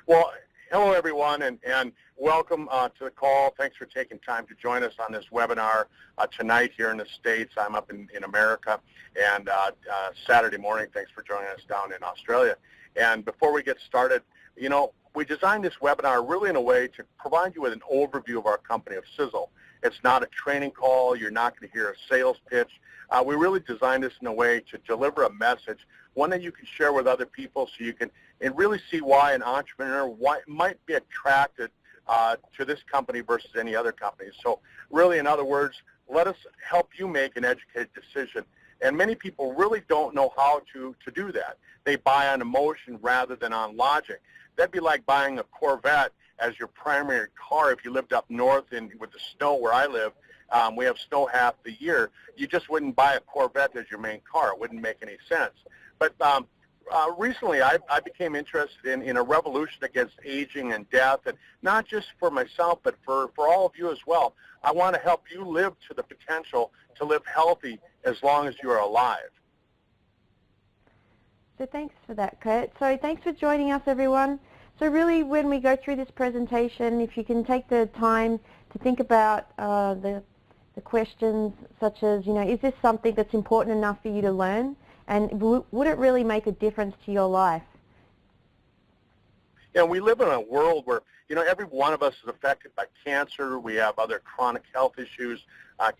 Well, hello everyone, and welcome to the call. Thanks for taking time to join us on this webinar tonight here in the States. I'm up in America, and Saturday morning, thanks for joining us down in Australia. And before we get started, you know, we designed this webinar really in a way to provide you with an overview of our company, of Sizzle. It's not a training call. You're not going to hear a sales pitch. We really designed this in a way to deliver a message, one that you can share with other people so you can really see why an entrepreneur might be attracted to this company versus any other company. So really, in other words, let us help you make an educated decision. And many people really don't know how to do that. They buy on emotion rather than on logic. That'd be like buying a Corvette as your primary car if you lived up north with the snow where I live. We have snow half the year. You just wouldn't buy a Corvette as your main car. It wouldn't make any sense. But recently, I became interested in a revolution against aging and death, and not just for myself, but for all of you as well. I want to help you live to the potential to live healthy as long as you are alive. So thanks for that, Kurt. So thanks for joining us, everyone. So really, when we go through this presentation, if you can take the time to think about the questions such as, you know, is this something that's important enough for you to learn? And would it really make a difference to your life? Yeah, we live in a world where, you know, every one of us is affected by cancer. We have other chronic health issues.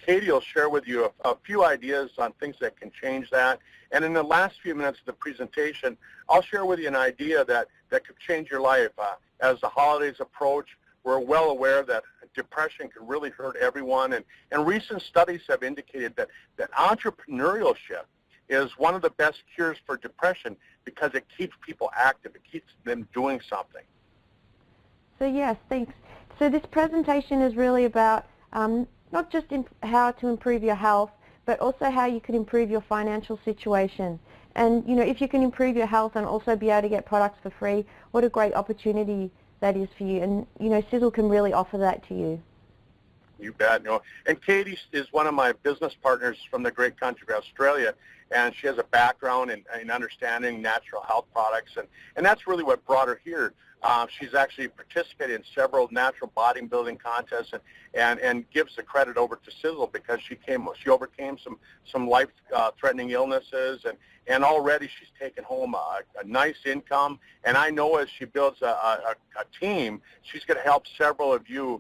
Katie will share with you a few ideas on things that can change that. And in the last few minutes of the presentation, I'll share with you an idea that could change your life. As the holidays approach, we're well aware that depression can really hurt everyone. And recent studies have indicated that entrepreneurship is one of the best cures for depression because it keeps people active. It keeps them doing something. So yes, thanks. So this presentation is really about not just how to improve your health, but also how you can improve your financial situation. And, you know, if you can improve your health and also be able to get products for free, what a great opportunity that is for you. And, you know, Sizzle can really offer that to you. You bet. You know, and Katie is one of my business partners from the great country of Australia, and she has a background in understanding natural health products, and that's really what brought her here. She's actually participated in several natural bodybuilding contests and gives the credit over to Sizzle because she overcame some life-threatening illnesses, and already she's taken home a nice income. And I know as she builds a team, she's going to help several of you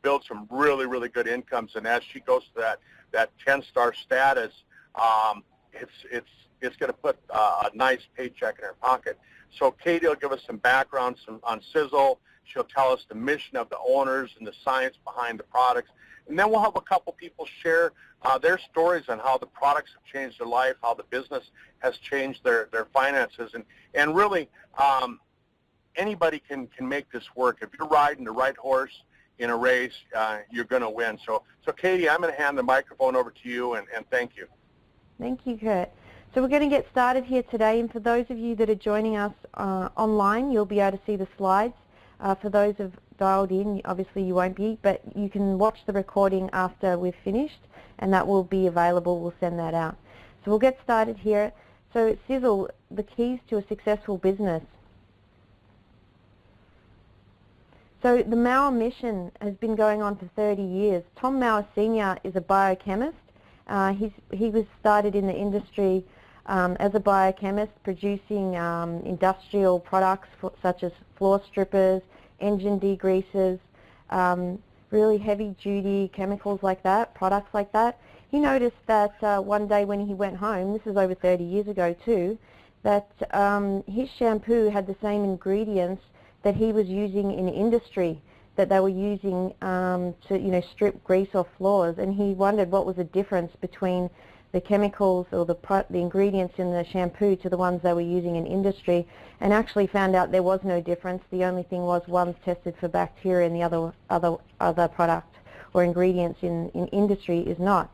build some really, really good incomes. And as she goes to that 10-star status, it's going to put a nice paycheck in her pocket. So Katie will give us some background on Sizzle. She'll tell us the mission of the owners and the science behind the products. And then we'll have a couple people share their stories on how the products have changed their life, how the business has changed their finances. And really, anybody can make this work. If you're riding the right horse in a race, you're going to win. So Katie, I'm going to hand the microphone over to you, and thank you. Thank you, Kurt. So we're going to get started here today, and for those of you that are joining us online, you'll be able to see the slides. For those who have dialed in, obviously you won't be, but you can watch the recording after we've finished, and that will be available. We'll send that out. So we'll get started here. So Sizzle, the keys to a successful business. So the Mower Mission has been going on for 30 years. Tom Mower Sr. is a biochemist. He was started in the industry as a biochemist, producing industrial products such as floor strippers, engine degreasers, really heavy-duty chemicals like that, products like that. He noticed that one day when he went home, this is over 30 years ago too, that his shampoo had the same ingredients that he was using in industry, that they were using to, you know, strip grease off floors, and he wondered what was the difference between the chemicals or the ingredients in the shampoo to the ones they were using in industry, and actually found out there was no difference. The only thing was one's tested for bacteria and the other product or ingredients in industry is not.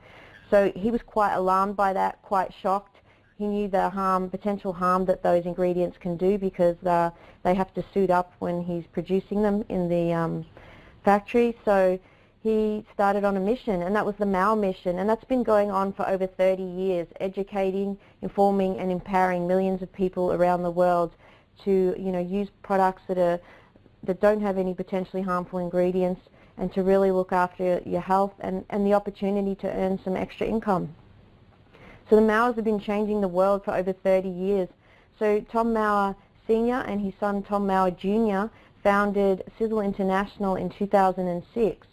So he was quite alarmed by that, quite shocked. He knew the potential harm that those ingredients can do because they have to suit up when he's producing them in the factory. So he started on a mission, and that was the Mower Mission, and that's been going on for over 30 years, educating, informing and empowering millions of people around the world to, use products that don't have any potentially harmful ingredients, and to really look after your health and the opportunity to earn some extra income. So the Mowers have been changing the world for over 30 years. So Tom Mower Sr. and his son Tom Mower Jr. founded Sisel International in 2006.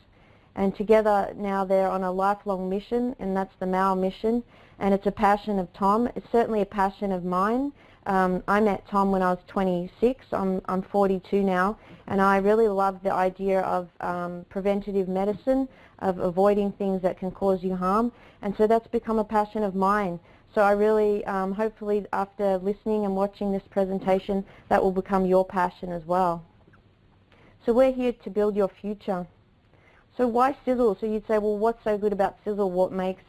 And together now they're on a lifelong mission, and that's the Mower Mission. And it's a passion of Tom. It's certainly a passion of mine. I met Tom when I was 26. I'm 42 now, and I really love the idea of preventative medicine, of avoiding things that can cause you harm, and so that's become a passion of mine. So I really, hopefully after listening and watching this presentation, that will become your passion as well. So we're here to build your future. So why Sizzle? So you'd say, well, what's so good about Sizzle? What makes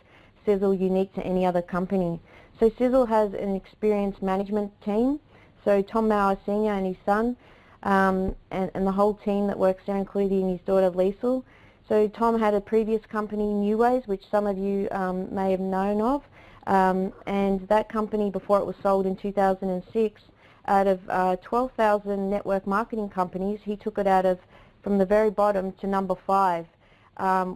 Sizzle unique to any other company? So Sizzle has an experienced management team. So Tom Mower Sr. and his son, and the whole team that works there, including his daughter Liesel. So Tom had a previous company, New Ways, which some of you may have known of. And that company, before it was sold in 2006, out of 12,000 network marketing companies, he took it from the very bottom to number 5.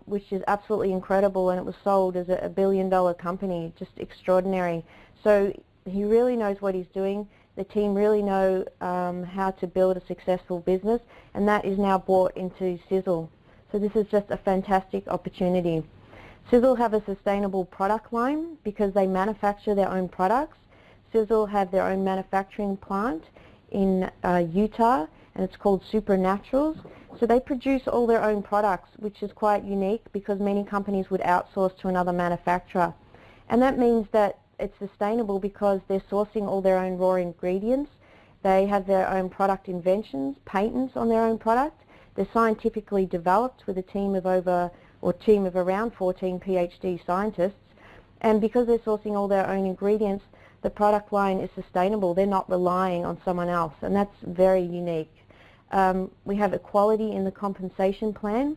Which is absolutely incredible, and it was sold as a billion-dollar company, just extraordinary. So he really knows what he's doing. The team really know how to build a successful business, and that is now brought into Sizzle. So this is just a fantastic opportunity. Sizzle have a sustainable product line because they manufacture their own products. Sizzle have their own manufacturing plant in Utah, and it's called Supernaturals. So they produce all their own products, which is quite unique because many companies would outsource to another manufacturer. And that means that it's sustainable because they're sourcing all their own raw ingredients. They have their own product inventions, patents on their own product. They're scientifically developed with a team of around 14 PhD scientists. And because they're sourcing all their own ingredients, the product line is sustainable. They're not relying on someone else, and that's very unique. We have equality in the compensation plan.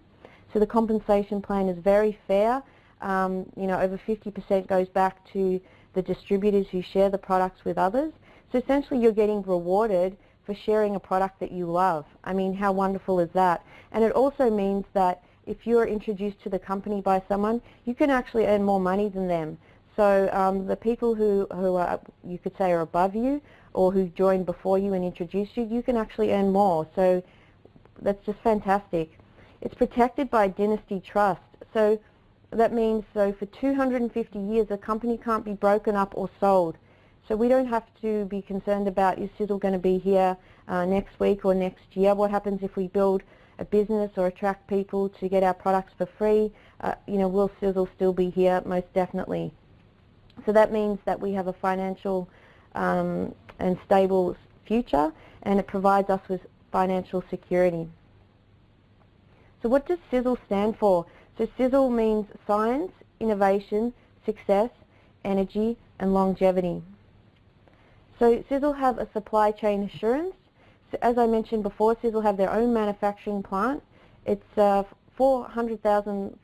So the compensation plan is very fair. Over 50% goes back to the distributors who share the products with others. So essentially you're getting rewarded for sharing a product that you love. I mean, how wonderful is that? And it also means that if you're introduced to the company by someone, you can actually earn more money than them. So the people who are, you could say, are above you, or who joined before you and introduced you, you can actually earn more. So that's just fantastic. It's protected by dynasty trust. So that means, so for 250 years, a company can't be broken up or sold. So we don't have to be concerned about, is Sizzle going to be here next week or next year? What happens if we build a business or attract people to get our products for free? Will Sizzle still be here? Most definitely. So that means that we have a financial and stable future, and it provides us with financial security. So what does Sizzle stand for? So Sizzle means science, innovation, success, energy, and longevity. So Sizzle have a supply chain assurance. So as I mentioned before, Sizzle have their own manufacturing plant. It's a 400,000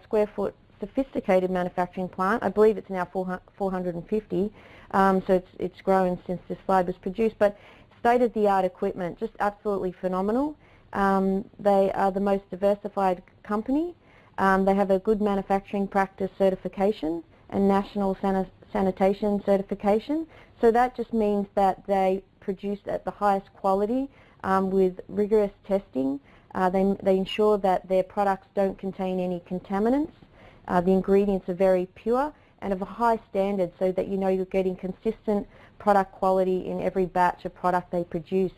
square foot sophisticated manufacturing plant. I believe it's now 450, so it's grown since this slide was produced, but state-of-the-art equipment, just absolutely phenomenal. They are the most diversified company. They have a good manufacturing practice certification and national sanitation certification, so that just means that they produce at the highest quality with rigorous testing. They ensure that their products don't contain any contaminants. The ingredients are very pure and of a high standard, so that you know you're getting consistent product quality in every batch of product they produce.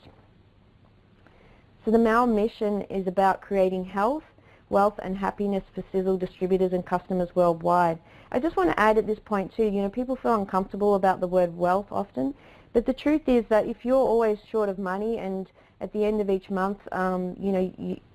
So the Mower Mission is about creating health, wealth and happiness for Sizzle distributors and customers worldwide. I just want to add at this point too, people feel uncomfortable about the word wealth often, but the truth is that if you're always short of money and at the end of each month,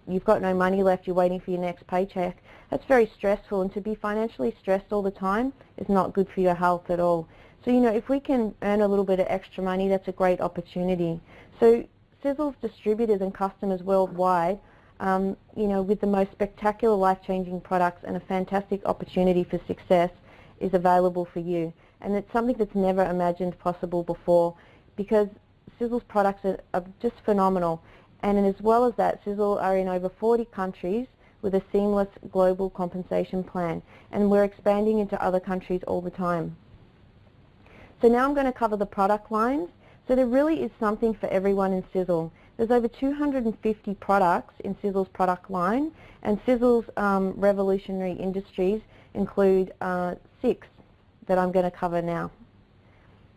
you've got no money left, you're waiting for your next paycheck, that's very stressful, and to be financially stressed all the time is not good for your health at all. So, if we can earn a little bit of extra money, that's a great opportunity. So Sizzle's distributors and customers worldwide, with the most spectacular life-changing products and a fantastic opportunity for success is available for you. And it's something that's never imagined possible before, because Sizzle's products are just phenomenal. And as well as that, Sizzle are in over 40 countries with a seamless global compensation plan. And we're expanding into other countries all the time. So now I'm going to cover the product lines. So there really is something for everyone in Sizzle. There's over 250 products in Sizzle's product line, and Sizzle's revolutionary industries include 6 that I'm going to cover now.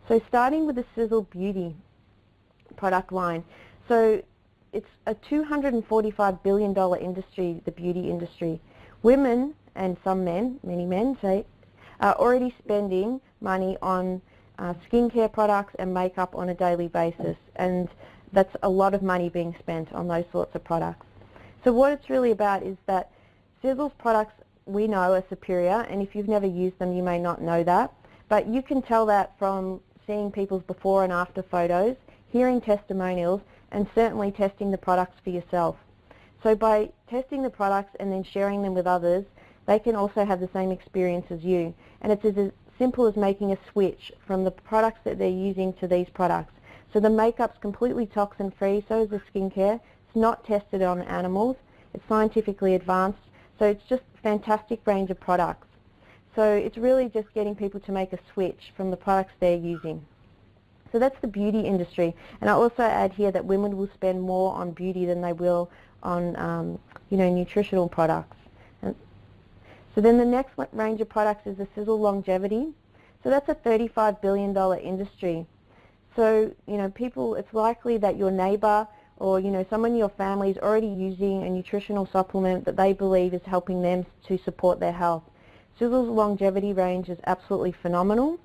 So starting with the Sizzle Beauty product line. So it's a $245 billion industry, the beauty industry. Women, and some men, many men say, are already spending money on skincare products and makeup on a daily basis, and that's a lot of money being spent on those sorts of products. So what it's really about is that Sizzle's products we know are superior, and if you've never used them you may not know that, but you can tell that from seeing people's before and after photos, hearing testimonials, and certainly testing the products for yourself. So by testing the products and then sharing them with others, they can also have the same experience as you, and it's as simple as making a switch from the products that they're using to these products. So the makeup's completely toxin-free, so is the skincare. It's not tested on animals. It's scientifically advanced, so it's just a fantastic range of products. So it's really just getting people to make a switch from the products they're using. So that's the beauty industry, and I'll also add here that women will spend more on beauty than they will on nutritional products. So then the next range of products is the Sizzle Longevity. So that's a $35 billion industry. So, people, it's likely that your neighbor or, someone in your family is already using a nutritional supplement that they believe is helping them to support their health. Sizzle's Longevity range is absolutely phenomenal.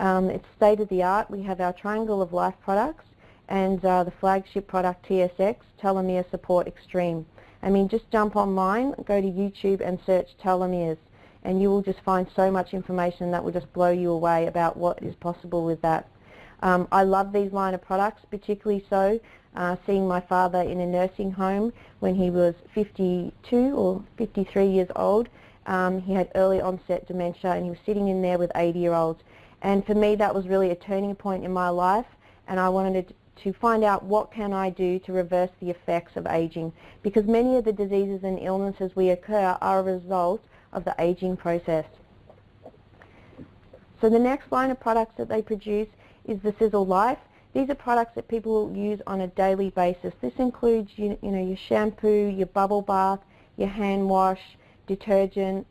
It's state-of-the-art. We have our Triangle of Life products and the flagship product TSX, Telomere Support Extreme. I mean, just jump online, go to YouTube and search telomeres, and you will just find so much information that will just blow you away about what is possible with that. I love these line of products, particularly so seeing my father in a nursing home when he was 52 or 53 years old. He had early onset dementia and he was sitting in there with 80-year-olds. And for me that was really a turning point in my life, and I wanted to find out what can I do to reverse the effects of aging, because many of the diseases and illnesses we occur are a result of the aging process. So the next line of products that they produce is the Sizzle Life. These are products that people use on a daily basis. This includes your shampoo, your bubble bath, your hand wash, detergent,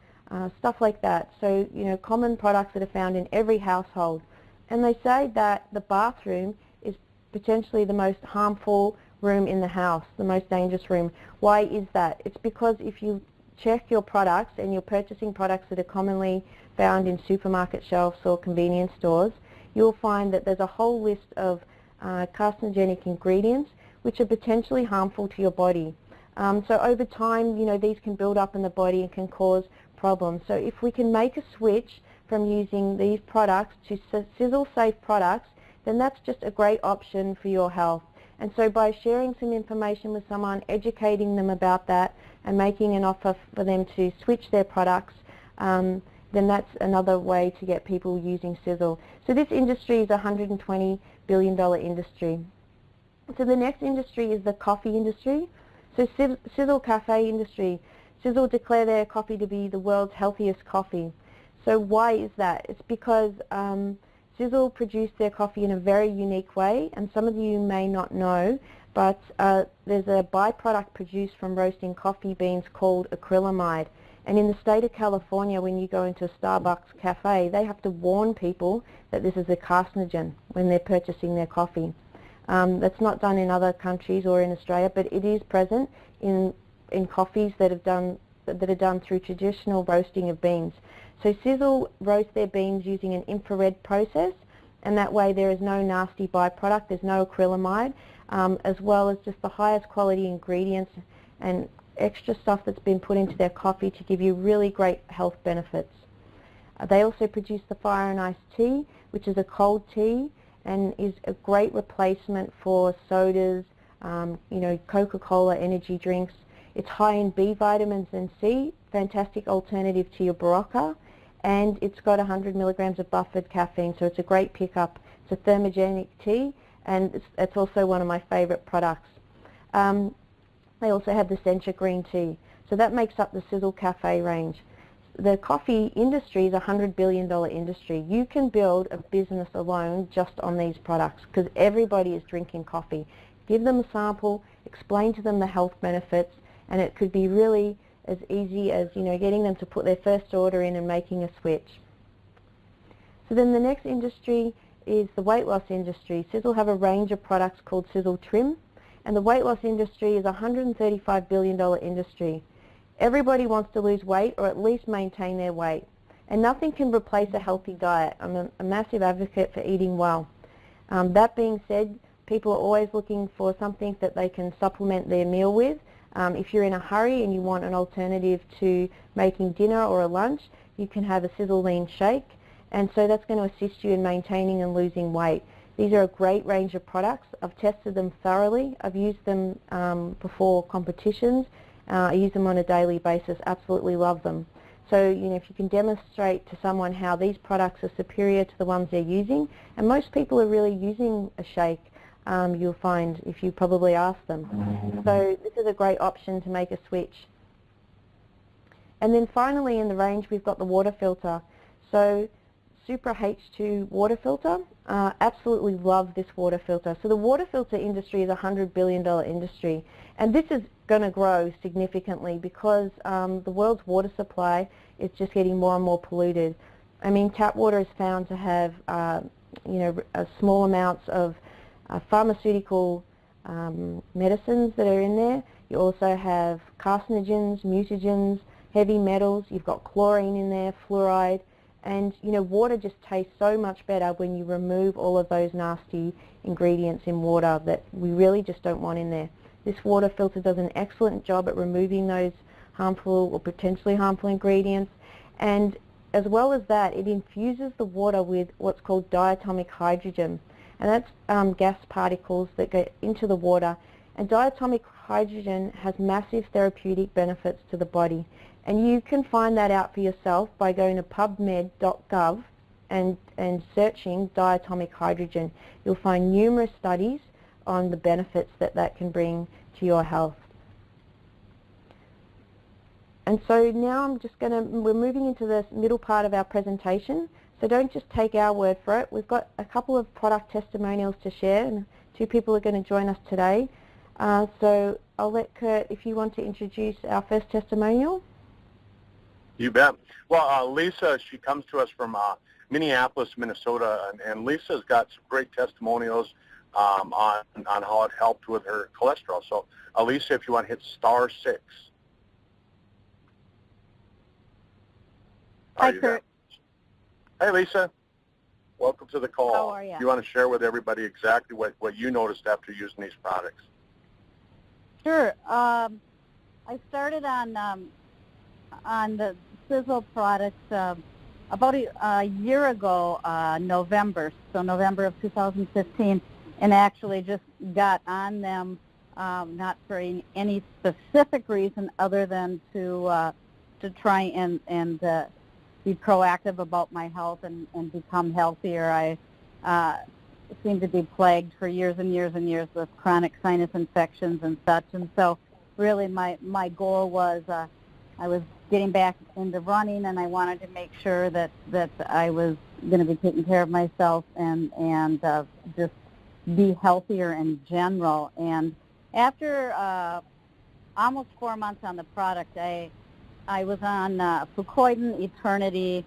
stuff like that. So common products that are found in every household. And they say that the bathroom is potentially the most harmful room in the house, the most dangerous room. Why is that? It's because if you check your products and you're purchasing products that are commonly found in supermarket shelves or convenience stores, you'll find that there's a whole list of carcinogenic ingredients which are potentially harmful to your body. So over time, these can build up in the body and can cause problems. So if we can make a switch from using these products to Sizzle Safe products, then that's just a great option for your health. And so by sharing some information with someone, educating them about that, and making an offer for them to switch their products, then that's another way to get people using Sizzle. So this industry is a $120 billion industry. So the next industry is the coffee industry. So Sizzle Cafe industry. Sizzle declare their coffee to be the world's healthiest coffee. So why is that? It's because Sizzle produce their coffee in a very unique way, and some of you may not know, but there's a byproduct produced from roasting coffee beans called acrylamide. And in the state of California, when you go into a Starbucks cafe, they have to warn people that this is a carcinogen when they're purchasing their coffee. That's not done in other countries or in Australia, but it is present in coffees that are done through traditional roasting of beans. So Sizzle roast their beans using an infrared process, and that way there is no nasty byproduct, there's no acrylamide, as well as just the highest quality ingredients and extra stuff that's been put into their coffee to give you really great health benefits. They also produce the Fire and Ice tea, which is a cold tea and is a great replacement for sodas, Coca-Cola energy drinks. It's high in B vitamins and C, fantastic alternative to your Barocca, and it's got 100 milligrams of buffered caffeine, so it's a great pickup. It's a thermogenic tea, and it's also one of my favorite products. They also have the Sencha green tea, so that makes up the Sizzle Cafe range. The coffee industry is a $100 billion industry. You can build a business alone just on these products because everybody is drinking coffee. Give them a sample, explain to them the health benefits, and it could be really as easy as, you know, getting them to put their first order in and making a switch. So then the next industry is the weight loss industry. Sizzle have a range of products called Sizzle Trim, and the weight loss industry is a $135 billion industry. Everybody wants to lose weight or at least maintain their weight, and nothing can replace a healthy diet. I'm a massive advocate for eating well. That being said, people are always looking for something that they can supplement their meal with. If you're in a hurry and you want an alternative to making dinner or a lunch, you can have a Sizzle Lean Shake, and so that's going to assist you in maintaining and losing weight. These are a great range of products. I've tested them thoroughly. I've used them before competitions. I use them on a daily basis, absolutely love them. So, you know, if you can demonstrate to someone how these products are superior to the ones they're using, and most people are really using a shake, you'll find if you probably ask them. So this is a great option to make a switch. And then finally in the range we've got the water filter. So Supra H2 water filter, absolutely love this water filter. So the water filter industry is a $100 billion industry, and this is going to grow significantly because the world's water supply is just getting more and more polluted. I mean, tap water is found to have you know, small amounts of pharmaceutical medicines that are in there. You also have carcinogens, mutagens, heavy metals. You've got chlorine in there, fluoride, and you know, water just tastes so much better when you remove all of those nasty ingredients in water that we really just don't want in there. This water filter does an excellent job at removing those harmful or potentially harmful ingredients, and as well as that, it infuses the water with what's called diatomic hydrogen, and that's gas particles that go into the water. And diatomic hydrogen has massive therapeutic benefits to the body, and you can find that out for yourself by going to pubmed.gov and searching diatomic hydrogen. You'll find numerous studies on the benefits that that can bring to your health. And so now we're moving into the middle part of our presentation, so don't just take our word for it. We've got a couple of product testimonials to share, and two people are going to join us today. So I'll let Kurt, if you want to introduce our first testimonial. You bet. Well, Lisa, she comes to us from Minneapolis, Minnesota, and Lisa's got some great testimonials on how it helped with her cholesterol. So, Lisa, if you want to hit *6. Hi, Kurt. Hey, Lisa. Welcome to the call. How are you? You want to share with everybody exactly what you noticed after using these products? Sure. I started on the Sizzle products about a year ago, November of 2015, and actually just got on them not for any specific reason other than to try and be proactive about my health and become healthier. I seemed to be plagued for years and years and years with chronic sinus infections and such, and so really my goal was I was getting back into running, and I wanted to make sure that I was going to be taking care of myself and just be healthier in general. And after almost 4 months on the product, I was on Fucoidan, Eternity,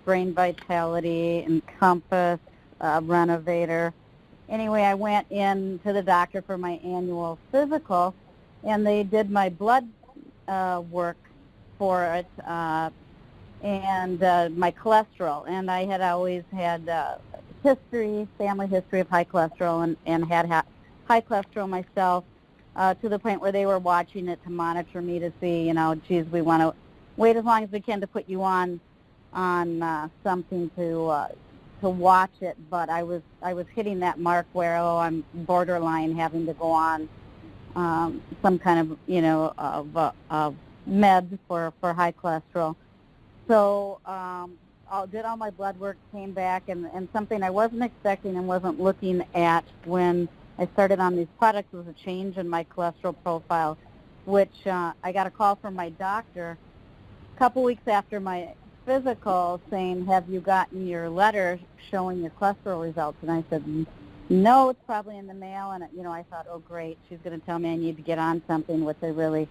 Brain Vitality, Encompass, Renovator. Anyway, I went in to the doctor for my annual physical, and they did my blood work for it and my cholesterol. And I had always had family history of high cholesterol, and had high cholesterol myself to the point where they were watching it to monitor me to see, geez, we want to wait as long as we can to put you on something to watch it. But I was hitting that mark where, I'm borderline having to go on some kind of meds for high cholesterol. So did all my blood work, came back, and something I wasn't expecting and wasn't looking at when I started on these products was a change in my cholesterol profile, which I got a call from my doctor a couple weeks after my physical saying, have you gotten your letter showing your cholesterol results? And I said, no, it's probably in the mail. And, I thought, oh, great, she's going to tell me I need to get on something, which I really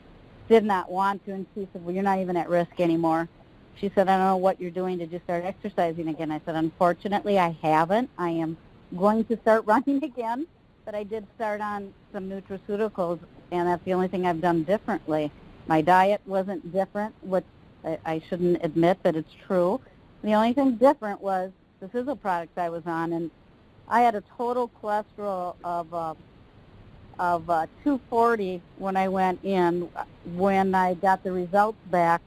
did not want to. And she said, well, you're not even at risk anymore. She said, I don't know what you're doing. Did you start exercising again? I said, unfortunately, I haven't. I am going to start running again, but I did start on some nutraceuticals, and that's the only thing I've done differently. My diet wasn't different, which I shouldn't admit, but it's true. The only thing different was the Sizzle products I was on, and I had a total cholesterol of 240 when I went in. When I got the results back,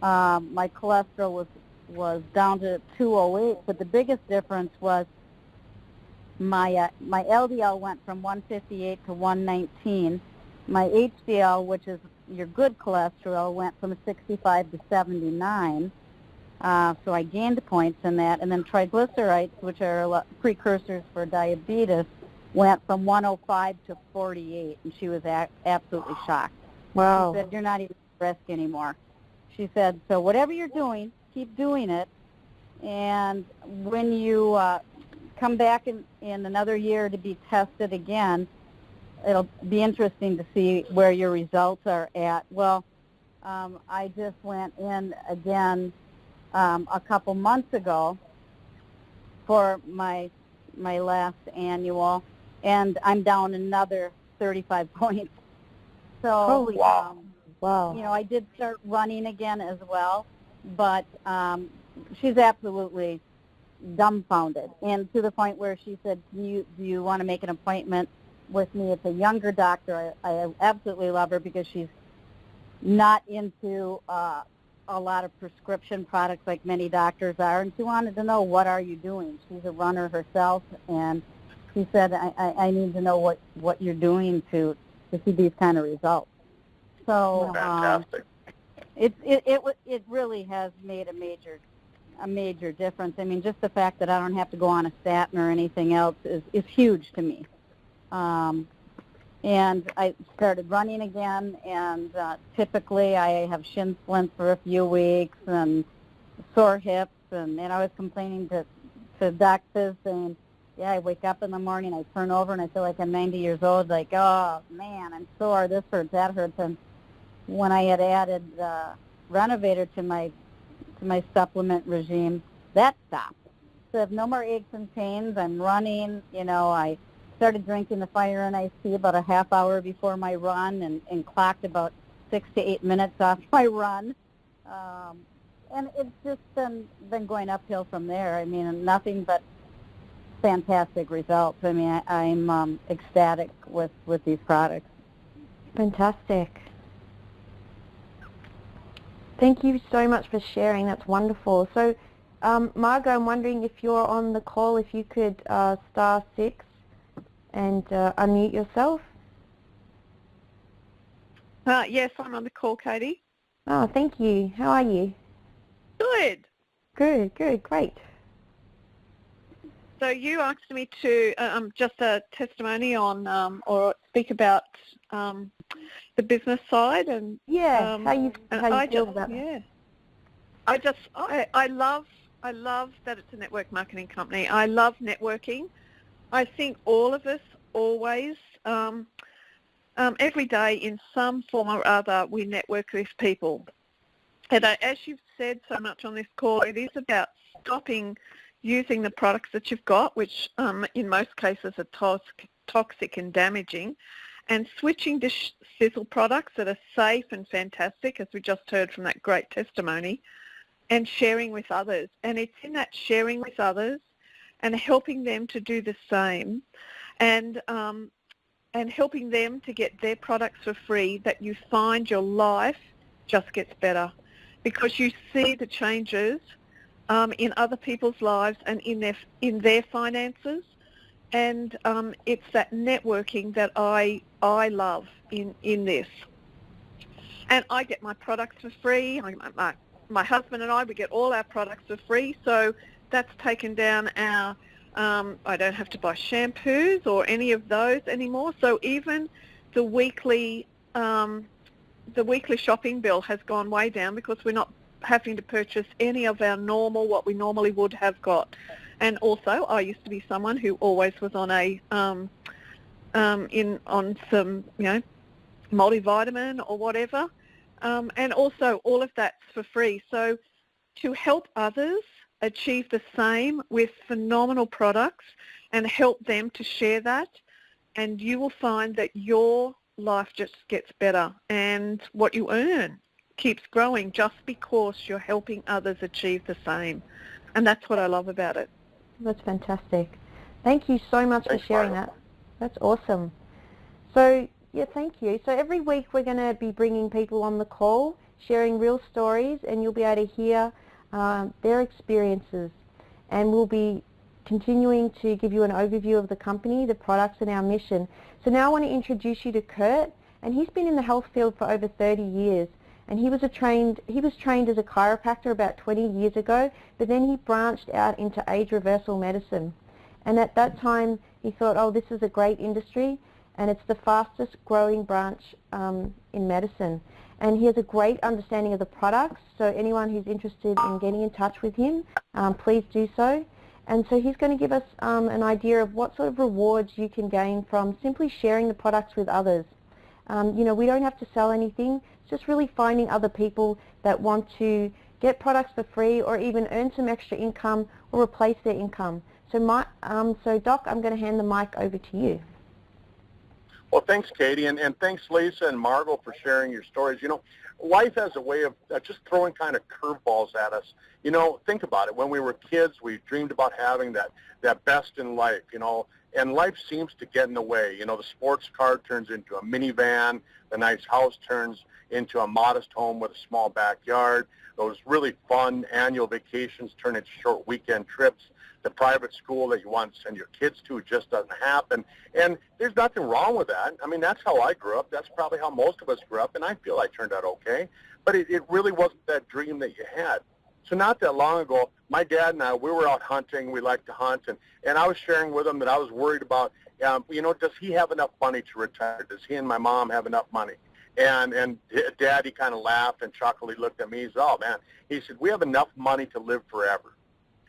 my cholesterol was down to 208, but the biggest difference was my LDL went from 158 to 119. My HDL, which is your good cholesterol, went from 65 to 79. So I gained points in that. And then triglycerides, which are precursors for diabetes, went from 105 to 48. And she was absolutely shocked. Wow. She said, you're not even at risk anymore. She said, so whatever you're doing, keep doing it. And when you come back in another year to be tested again, it'll be interesting to see where your results are at. Well, I just went in again a couple months ago for my last annual, and I'm down another 35 points. So, Holy wow. I did start running again as well, but she's absolutely dumbfounded, and to the point where she said, do you want to make an appointment with me? It's a younger doctor. I absolutely love her because she's not into a lot of prescription products like many doctors are, and she wanted to know, what are you doing? She's a runner herself, and she said, I need to know what you're doing to see these kind of results. So fantastic. It really has made a major difference. I mean, just the fact that I don't have to go on a statin or anything else is huge to me. And I started running again, and typically I have shin splints for a few weeks and sore hips, and I was complaining to Doc Fizz saying, yeah, I wake up in the morning, I turn over, and I feel like I'm 90 years old, like, oh, man, I'm sore, this hurts, that hurts. And when I had added Renovator to my supplement regime, that stopped. So I have no more aches and pains. I'm running. I started drinking the Fire and Ice Tea about a half hour before my run, and clocked about 6 to 8 minutes off my run. And it's just been going uphill from there. I mean, nothing but fantastic results. I mean, I'm ecstatic with these products. Fantastic. Thank you so much for sharing. That's wonderful. So, Margot, I'm wondering if you're on the call, if you could star 6 and unmute yourself. Yes, I'm on the call, Katie. Oh, thank you. How are you? Good. Good, great. So you asked me to just a testimony on or speak about the business side, and how you feel about that. Yeah, I love that it's a network marketing company. I love networking. I think all of us always every day in some form or other we network with people. And as you've said so much on this call, it is about stopping using the products that you've got, which in most cases are toxic and damaging, and switching to Sizzle products that are safe and fantastic, as we just heard from that great testimony, and sharing with others. And it's in that sharing with others and helping them to do the same, and helping them to get their products for free, that you find your life just gets better, because you see the changes in other people's lives and in their finances, and it's that networking that I love in this. And I get my products for free. I get my my husband and I, we get all our products for free, so that's taken down our, I don't have to buy shampoos or any of those anymore. So even the weekly shopping bill has gone way down because we're not having to purchase any of our normal, what we normally would have got. And also, I used to be someone who always was on on some, multivitamin or whatever. And also, all of that's for free. So to help others achieve the same with phenomenal products and help them to share that, and you will find that your life just gets better and what you earn keeps growing just because you're helping others achieve the same. And that's what I love about it. That's fantastic. Thank you so much Thanks, for sharing Margaret. that. That's awesome. So, yeah, thank you. So every week we're going to be bringing people on the call, sharing real stories, and you'll be able to hear their experiences. And we'll be continuing to give you an overview of the company, the products, and our mission. So now I want to introduce you to Kurt, and he's been in the health field for over 30 years. And he was trained as a chiropractor about 20 years ago, but then he branched out into age reversal medicine. And at that time, he thought, oh, this is a great industry, and it's the fastest growing branch in medicine. And he has a great understanding of the products, so anyone who's interested in getting in touch with him, please do so. And so he's going to give us an idea of what sort of rewards you can gain from simply sharing the products with others. We don't have to sell anything. It's just really finding other people that want to get products for free or even earn some extra income or replace their income. So, Doc, I'm going to hand the mic over to you. Well, thanks, Katie, and thanks, Lisa and Margot, for sharing your stories. Life has a way of just throwing kind of curveballs at us. Think about it. When we were kids, we dreamed about having that best in life, and life seems to get in the way. The sports car turns into a minivan, the nice house turns into a modest home with a small backyard, those really fun annual vacations turn into short weekend trips, the private school that you want to send your kids to just doesn't happen. And there's nothing wrong with that. I mean, that's how I grew up. That's probably how most of us grew up, and I feel I turned out okay. But it really wasn't that dream that you had. So not that long ago, my dad and I, we were out hunting. We liked to hunt, and I was sharing with him that I was worried about, does he have enough money to retire? Does he and my mom have enough money? And Dad, he kind of laughed and chuckled. He looked at me. He said, oh, man. He said, we have enough money to live forever.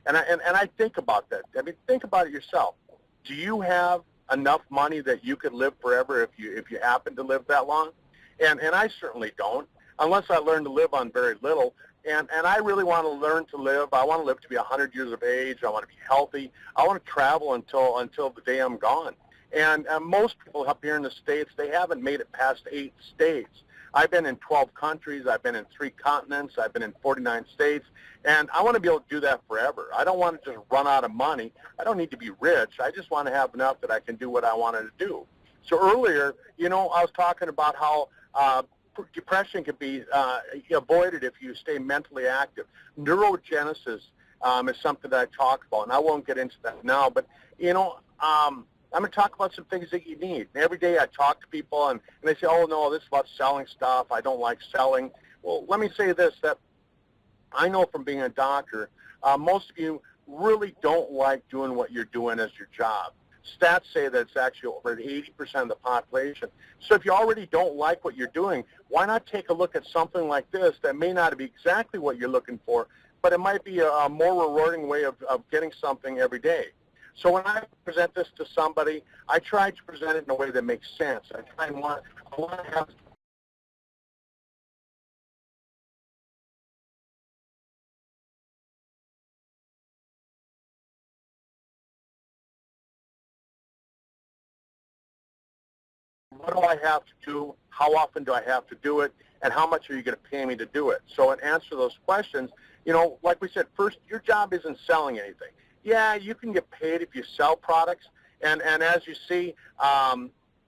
And I think about that. I mean, think about it yourself. Do you have enough money that you could live forever if you happen to live that long? And I certainly don't, unless I learn to live on very little. And I really want to learn to live. I want to live to be 100 years of age. I want to be healthy. I want to travel until the day I'm gone. And most people up here in the States, they haven't made it past 8 states. I've been in 12 countries. I've been in 3 continents. I've been in 49 states. And I want to be able to do that forever. I don't want to just run out of money. I don't need to be rich. I just want to have enough that I can do what I wanted to do. So earlier, I was talking about how depression can be avoided if you stay mentally active. Neurogenesis is something that I talk about, and I won't get into that now. But, I'm going to talk about some things that you need. And every day I talk to people, and they say, oh, no, this is about selling stuff. I don't like selling. Well, let me say this, that I know from being a doctor, most of you really don't like doing what you're doing as your job. Stats say that it's actually over 80% of the population. So if you already don't like what you're doing, why not take a look at something like this that may not be exactly what you're looking for, but it might be a more rewarding way of getting something every day. So when I present this to somebody, I try to present it in a way that makes sense. I want to have what do I have to do, how often do I have to do it, and how much are you going to pay me to do it? So in answer to those questions, like we said, first, your job isn't selling anything. Yeah, you can get paid if you sell products, and as you see,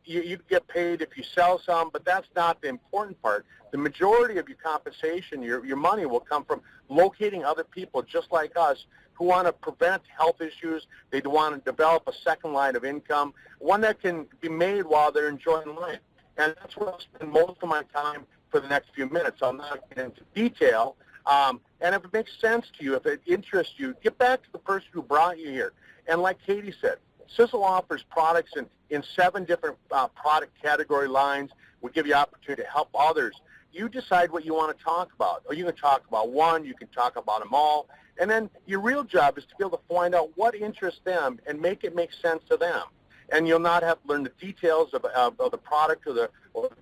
you get paid if you sell some, but that's not the important part. The majority of your compensation, your money, will come from locating other people just like us who want to prevent health issues. They want to develop a second line of income, one that can be made while they're enjoying life. And that's where I'll spend most of my time for the next few minutes. I'm not going into detail, And if it makes sense to you, if it interests you, get back to the person who brought you here. And like Katie said, Sizzle offers products in 7 different product category lines. We give you opportunity to help others. You decide what you want to talk about. Or you can talk about one, you can talk about them all. And then your real job is to be able to find out what interests them and make it make sense to them. And you'll not have to learn the details of the product or the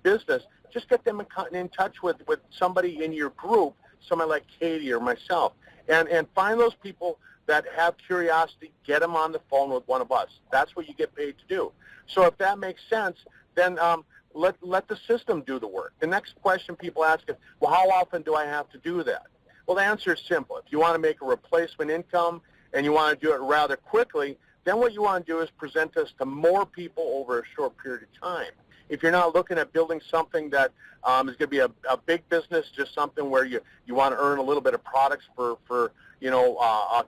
business. Just get them in touch with somebody in your group, somebody like Katie or myself. And find those people that have curiosity, get them on the phone with one of us. That's what you get paid to do. So if that makes sense, then let the system do the work. The next question people ask is, well, how often do I have to do that? Well, the answer is simple. If you want to make a replacement income and you want to do it rather quickly, then what you want to do is present this to more people over a short period of time. If you're not looking at building something that is going to be a big business, just something where you want to earn a little bit of products for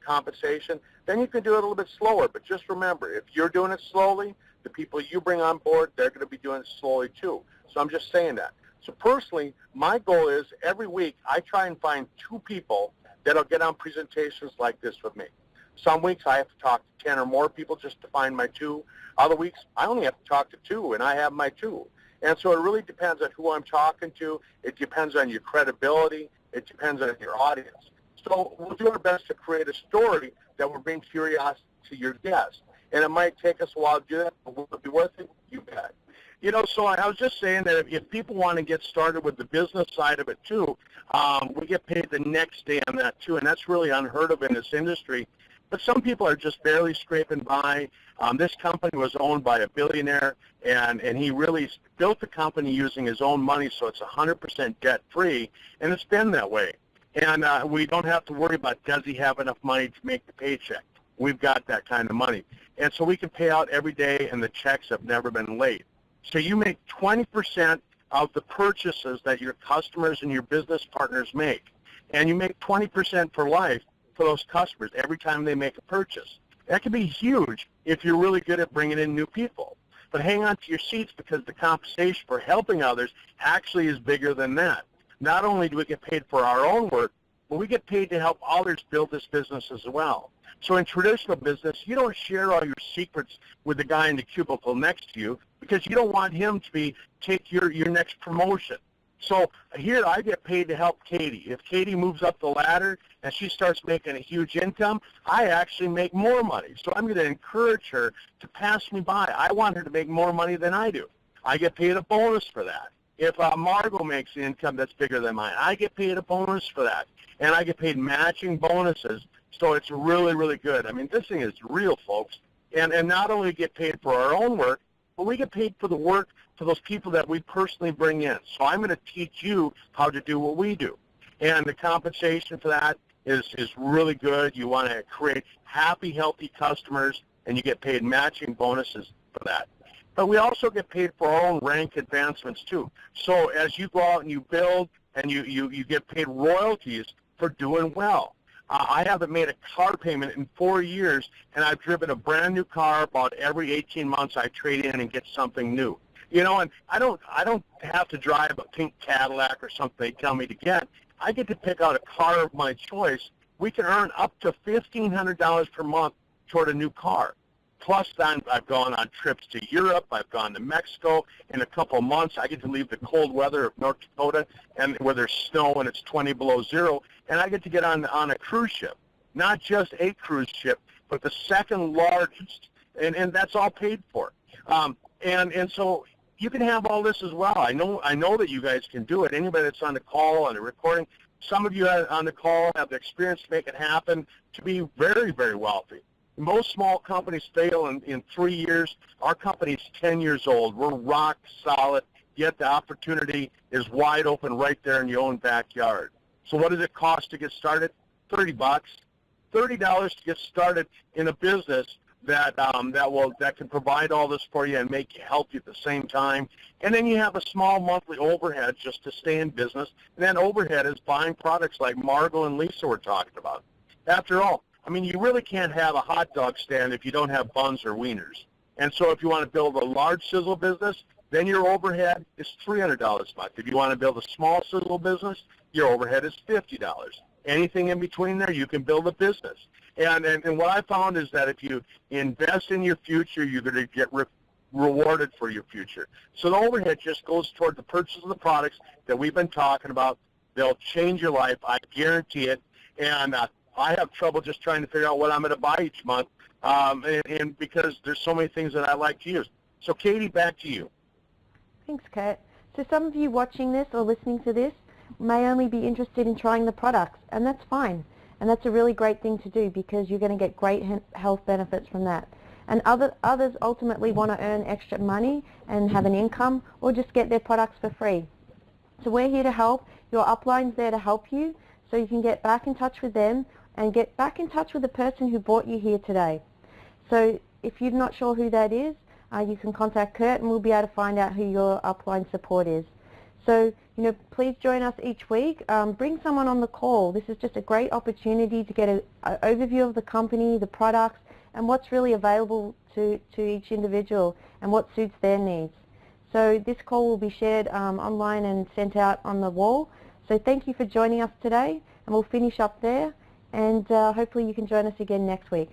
compensation, then you can do it a little bit slower. But just remember, if you're doing it slowly, the people you bring on board, they're going to be doing it slowly too. So I'm just saying that. So personally, my goal is every week I try and find 2 people that'll get on presentations like this with me. Some weeks I have to talk to 10 or more people just to find my 2. Other weeks I only have to talk to 2, and I have my 2. And so it really depends on who I'm talking to. It depends on your credibility. It depends on your audience. So we'll do our best to create a story that will bring curiosity to your guests. And it might take us a while to do that, but will it be worth it? You bet. So I was just saying that if people want to get started with the business side of it too, we get paid the next day on that too, and that's really unheard of in this industry. But some people are just barely scraping by. This company was owned by a billionaire, and he really built the company using his own money, so it's 100% debt-free, and it's been that way. And we don't have to worry about does he have enough money to make the paycheck. We've got that kind of money. And so we can pay out every day, and the checks have never been late. So you make 20% of the purchases that your customers and your business partners make, and you make 20% for life for those customers every time they make a purchase. That can be huge if you're really good at bringing in new people. But hang on to your seats, because the compensation for helping others actually is bigger than that. Not only do we get paid for our own work, but we get paid to help others build this business as well. So in traditional business, you don't share all your secrets with the guy in the cubicle next to you, because you don't want him to take your next promotion. So here I get paid to help Katie. If Katie moves up the ladder and she starts making a huge income, I actually make more money. So I'm going to encourage her to pass me by. I want her to make more money than I do. I get paid a bonus for that. If Margot makes an income that's bigger than mine, I get paid a bonus for that. And I get paid matching bonuses. So it's really, really good. I mean, this thing is real, folks. And not only get paid for our own work, but we get paid for the work for those people that we personally bring in. So I'm going to teach you how to do what we do. And the compensation for that is really good. You want to create happy, healthy customers, and you get paid matching bonuses for that. But we also get paid for our own rank advancements, too. So as you go out and you build, and you get paid royalties for doing well. I haven't made a car payment in 4 years, and I've driven a brand new car about every 18 months. I trade in and get something new. And I don't have to drive a pink Cadillac or something they tell me to get. I get to pick out a car of my choice. We can earn up to $1,500 per month toward a new car. Plus, I've gone on trips to Europe. I've gone to Mexico. In a couple of months, I get to leave the cold weather of North Dakota, and where there's snow and it's 20 below zero, and I get to get on a cruise ship. Not just a cruise ship, but the second largest, and that's all paid for. And so you can have all this as well. I know that you guys can do it. Anybody that's on the call, on the recording, some of you on the call have the experience to make it happen, to be very, very wealthy. Most small companies fail in 3 years. Our company's 10 years old. We're rock solid, yet the opportunity is wide open right there in your own backyard. So what does it cost to get started? $30. $30 to get started in a business that can provide all this for you and make you healthy at the same time. And then you have a small monthly overhead just to stay in business. And that overhead is buying products like Margot and Lisa were talking about. After all, I mean, you really can't have a hot dog stand if you don't have buns or wieners. And so if you want to build a large Sizzle business, then your overhead is $300 a month. If you want to build a small Sizzle business, your overhead is $50. Anything in between there, you can build a business. And what I found is that if you invest in your future, you're going to get rewarded for your future. So the overhead just goes toward the purchase of the products that we've been talking about. They'll change your life. I guarantee it. And I have trouble just trying to figure out what I'm going to buy each month, and because there's so many things that I like to use. So, Katie, back to you. Thanks, Kurt. So some of you watching this or listening to this may only be interested in trying the products, and that's fine. And that's a really great thing to do because you're going to get great health benefits from that. And others ultimately want to earn extra money and have an income or just get their products for free. So we're here to help. Your upline's there to help you so you can get back in touch with them and get back in touch with the person who brought you here today. So if you're not sure who that is, you can contact Kurt and we'll be able to find out who your upline support is. So, please join us each week. Bring someone on the call. This is just a great opportunity to get an overview of the company, the products, and what's really available to each individual and what suits their needs. So this call will be shared online and sent out on the wall. So thank you for joining us today, and we'll finish up there, and hopefully you can join us again next week.